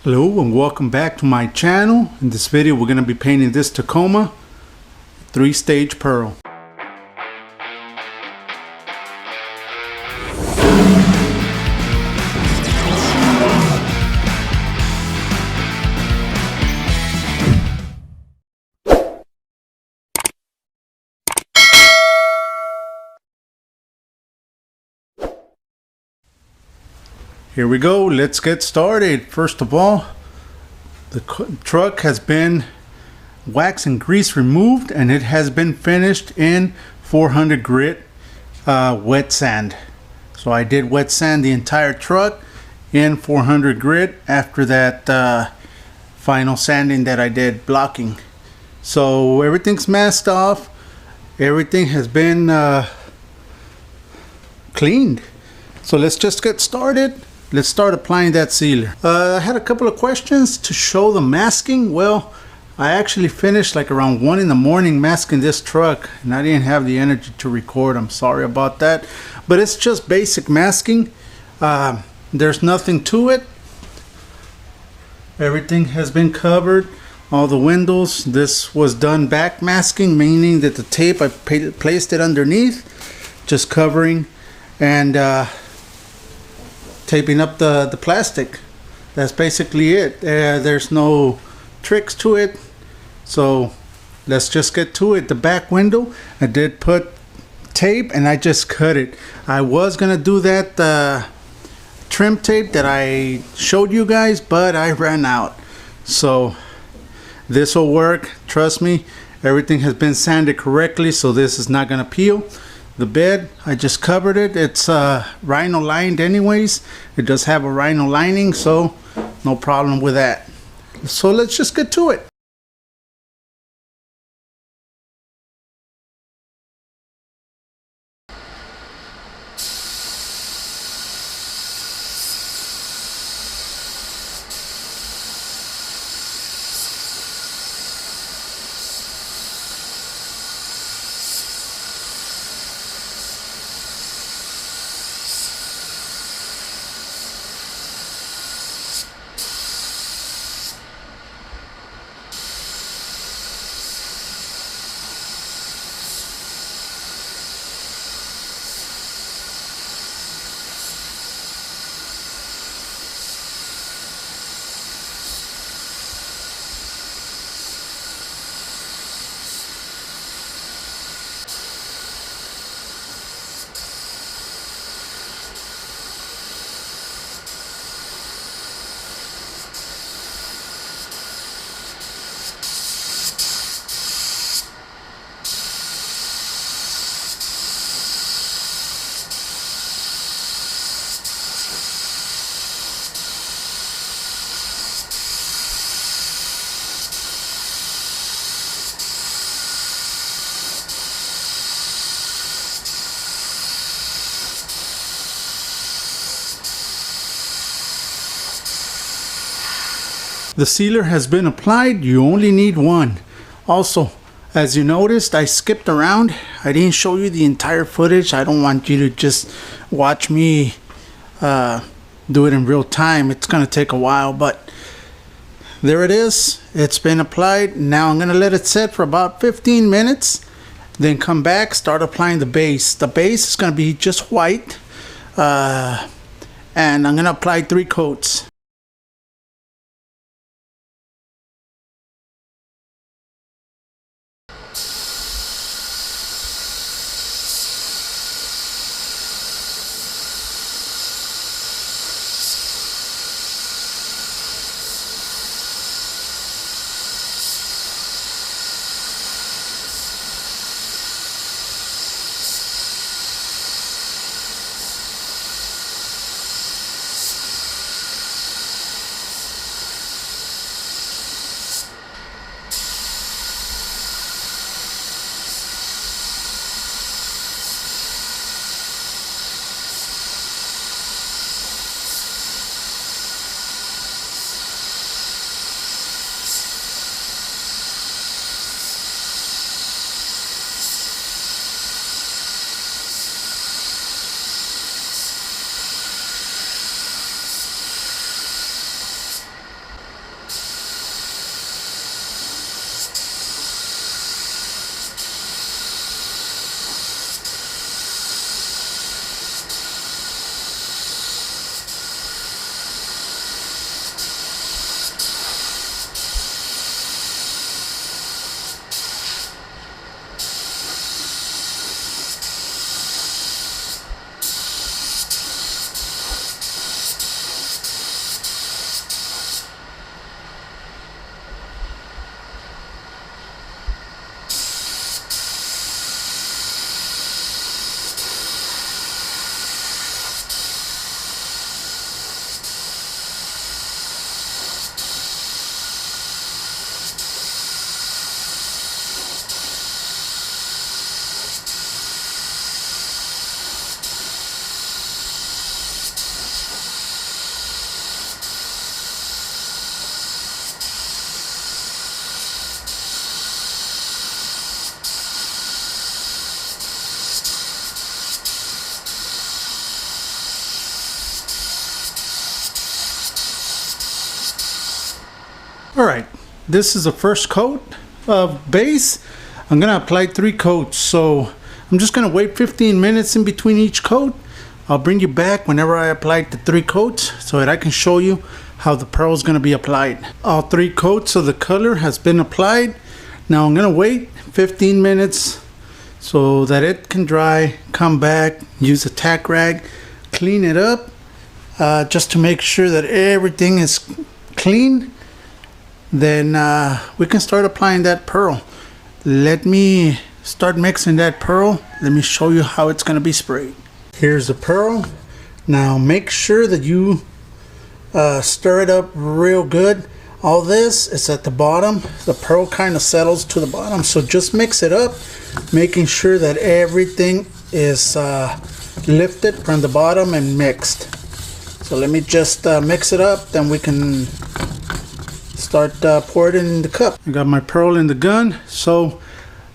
Hello and welcome back to my channel. In this video we're going to be painting this Tacoma 3-stage pearl. Here we go, let's get started. First of all, the truck has been wax and grease removed and it has been finished in 400 grit wet sand. So I did wet sand the entire truck in 400 grit after that final sanding that I did blocking. So everything's masked off, everything has been cleaned. So let's just get started. Let's start applying that sealer. I had a couple of questions to show the masking. Well, I actually finished like around 1 in the morning masking this truck and I didn't have the energy to record. I'm sorry about that. But it's just basic masking. There's nothing to it. Everything has been covered. All the windows. This was done back masking, meaning that the tape, I placed it underneath, just covering and taping up the plastic. That's basically it. There's no tricks to it. So let's just get to it. The back window, I did put tape and I just cut it. I was gonna do that trim tape that I showed you guys, but I ran out. So this will work, trust me. Everything has been sanded correctly, so this is not gonna peel. The bed, I just covered it. It's rhino lined anyways. It does have a rhino lining, so no problem with that. So let's just get to it. The sealer has been applied. You only need one. Also, as you noticed, I skipped around. I didn't show you the entire footage. I don't want you to just watch me do it in real time. It's gonna take a while, but there it is. It's been applied. Now I'm gonna let it set for about 15 minutes. Then come back, start applying the base. The base is gonna be just white. And I'm gonna apply 3 coats. Alright, this is the first coat of base. I'm going to apply 3 coats, so I'm just going to wait 15 minutes in between each coat. I'll bring you back whenever I apply the 3 coats so that I can show you how the pearl is going to be applied. All 3 coats of the color has been applied. Now I'm going to wait 15 minutes so that it can dry, come back, use a tack rag, clean it up just to make sure that everything is clean. Then we can start applying that pearl. Let me start mixing that pearl. Let me show you how it's going to be sprayed. Here's the pearl. Now make sure that you stir it up real good. All this is at the bottom. The pearl kind of settles to the bottom, so just mix it up, making sure that everything is lifted from the bottom and mixed. So let me just mix it up, then we can start pouring it in the cup. I got my pearl in the gun. So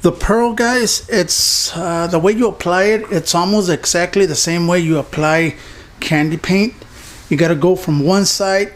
the pearl, guys, it's the way you apply it, it's almost exactly the same way you apply candy paint. You got to go from one side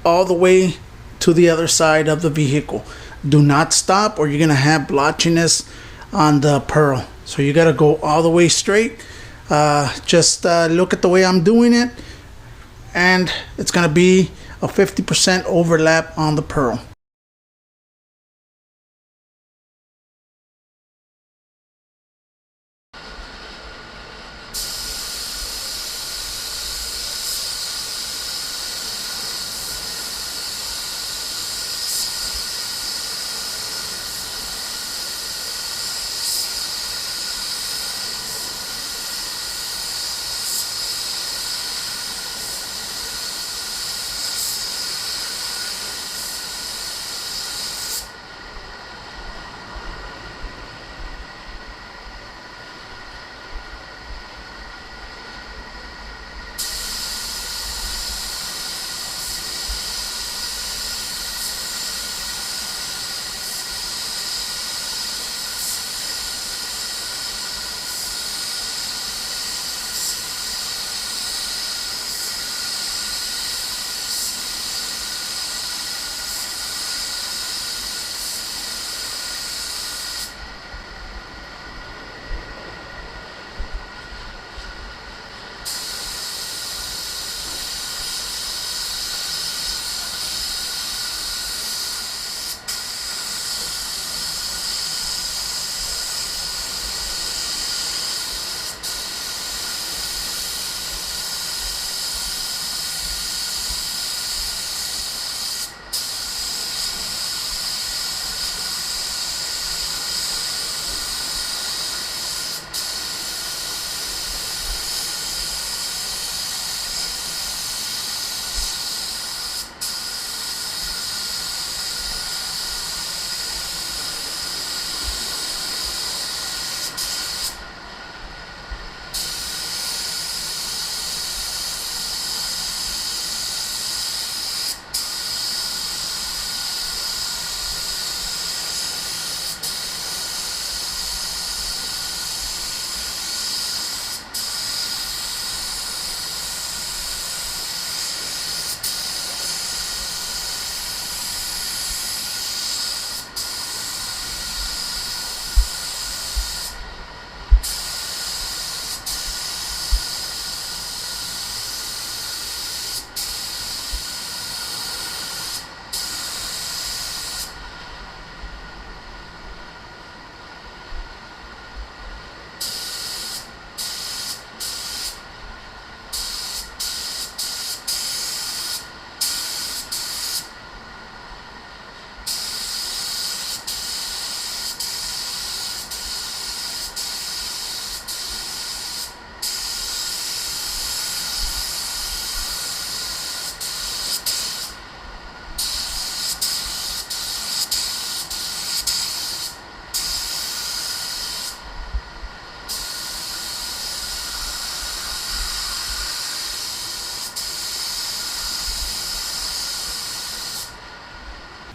all the way to the other side of the vehicle. Do not stop or you're going to have blotchiness on the pearl. So you got to go all the way straight. Just look at the way I'm doing it, and it's going to be a 50% overlap on the pearl.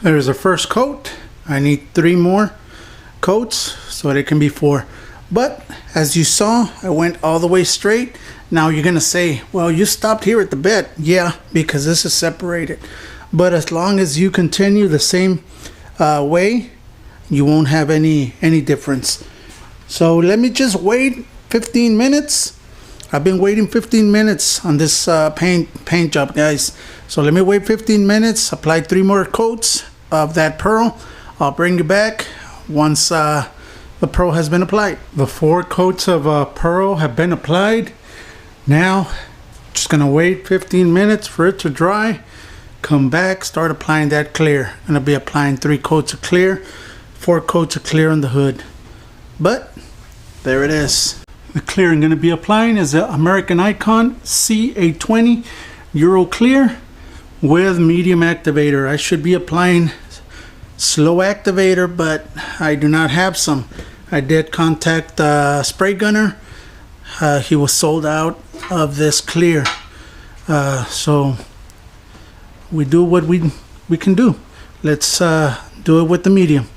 There's the first coat. I need 3 more coats so that it can be 4. But as you saw, I went all the way straight Now you're gonna say, well, you stopped here at the bit. Yeah, because this is separated. But as long as you continue the same way, you won't have any difference. So let me just wait 15 minutes. I've been waiting 15 minutes on this paint job, guys. So let me wait 15 minutes, apply 3 more coats of that pearl. I'll bring you back once the pearl has been applied. The 4 coats of pearl have been applied. Now just gonna wait 15 minutes for it to dry, come back, start applying that clear. I'm gonna be applying 3 coats of clear, 4 coats of clear on the hood. But there it is. The clear I'm going to be applying is the American Icon C820 Euro Clear with medium activator. I should be applying slow activator, but I do not have some. I did contact the spray gunner. He was sold out of this clear. So we do what we can do. Let's do it with the medium.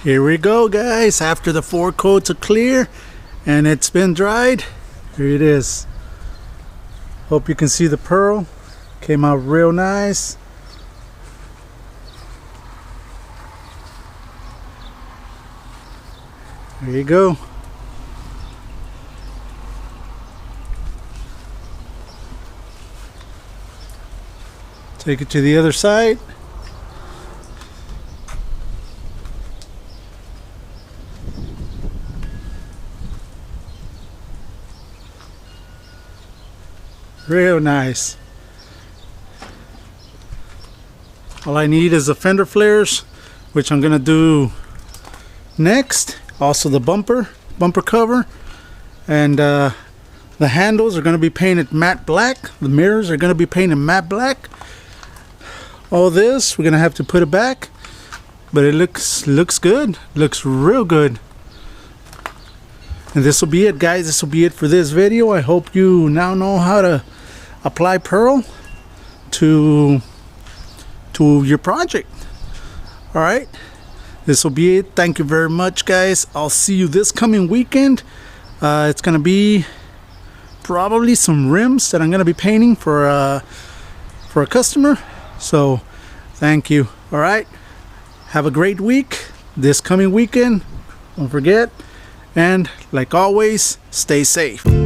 Here we go, guys, after the 4 coats of clear and it's been dried. Here it is. Hope you can see the pearl. Came out real nice. There you go. Take it to the other side. Real nice. All I need is the fender flares, which I'm gonna do next. Also the bumper cover, and the handles are gonna be painted matte black. The mirrors are gonna be painted matte black. All this we're gonna have to put it back, but it looks good. Looks real good. And this will be it, guys. This will be it for this video. I hope you now know how to apply pearl to your project. All right, this will be it. Thank you very much, guys. I'll see you this coming weekend. It's gonna be probably some rims that I'm gonna be painting for a customer. So thank you. All right, have a great week this coming weekend, don't forget, and like always, stay safe.